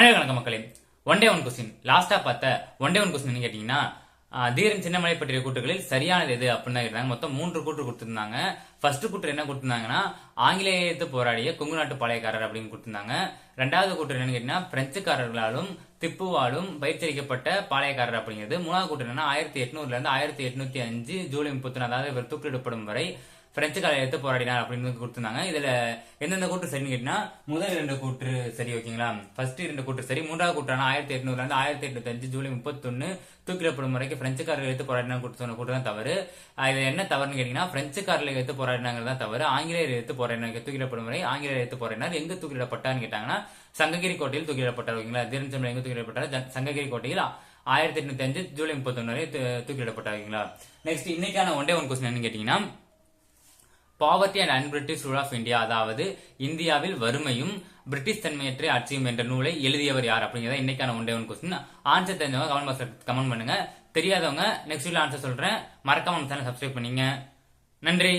அனைவருக்கும் மக்களே, one day one question. லாஸ்டா பார்த்த ஒன் டே ஒன் கொஸ்டின் கேட்டீங்கன்னா, தீரன் சின்னமலை பற்றிய கூற்றுகளில் சரியானது எது அப்படின்னு தான் இருந்தாங்க. மொத்தம் 3 கூற்று கொடுத்திருந்தாங்க. ஃபர்ஸ்ட் கூற்று என்ன கொடுத்திருந்தாங்கன்னா, ஆங்கிலேயத்து போராடிய கொங்கு நாட்டு பாளையக்காரர் அப்படின்னு கொடுத்திருந்தாங்க. ரெண்டாவது கூற்று என்னன்னு கேட்டீங்கன்னா, பிரெஞ்சுக்காரர்களாலும் திப்புவாலும் பயிற்சியளிக்கப்பட்ட பாளையக்காரர் அப்படிங்கிறது. மூணாவது கூற்று என்னன்னா, 1800 இருந்து 1805 ஜூலை 31, அதாவது இவர் தூக்கிலிடப்படும் வரை பிரெஞ்சுக்காரர் எடுத்து போராடினார் அப்படின்னு கொடுத்திருந்தாங்க. இதுல எந்தெந்த கூற்று சரின்னு கேட்டீங்கன்னா, முதல் 2 கூற்று சரி, ஓகேங்களா. ஃபர்ஸ்ட் 2 கூற்று சரி. மூன்றாவது கூற்றான 1800 இருந்து 1805 ஜூலை 31 தூக்கிலிடப்படும் வரைக்கும் பிரெஞ்சுக்காரர்கள் எடுத்து போராடினார் சொன்ன கூற்று தான் தவறு. இது என்ன தவறுன்னு கேட்டீங்கன்னா, பிரெஞ்சுக்காரர்கள் எடுத்து போராடினாங்க தான் தவறு. ஆங்கிலேயர் எடுத்து போராடினாங்க. தூக்கிலிடப்படும் வரை ஆங்கிலேயர் எடுத்து போராடினார். எங்க தூக்கிலிடப்பட்டார்னு கேட்டாங்கன்னா, சங்ககிரி கோட்டையில் தூக்கிலிடப்பட்டார், ஓகேங்களா. தீரன் சின்னமலை எங்க தூக்கிலிடப்பட்டார்? சங்ககிரி கோட்டையில் 1805 ஜூலை 31 வரை தூக்கிலிடப்பட்டார், ஓகேங்களா. நெக்ஸ்ட் இன்னைக்கான ஒன் டே ஒன் கொஸ்டின் என்னன்னு கேட்டீங்கன்னா, poverty and unBritish rule of India, அதாவது இந்தியாவில் வறுமையும் பிரிட்டிஷ் தன்மையற்ற ஆட்சியும் என்ற நூலை எழுதியவர் யார் அப்படிங்கிறத இன்னைக்கான one day one question. Answer தெரிஞ்சவங்க கமெண்ட் பாக்ஸ்ல கமெண்ட் பண்ணுங்க. தெரியாதவங்க நெக்ஸ்ட் வீடியோ ஆன்சர் சொல்றேன். மறக்காம சேனல் சப்ஸ்கிரைப் பண்ணீங்க. நன்றி.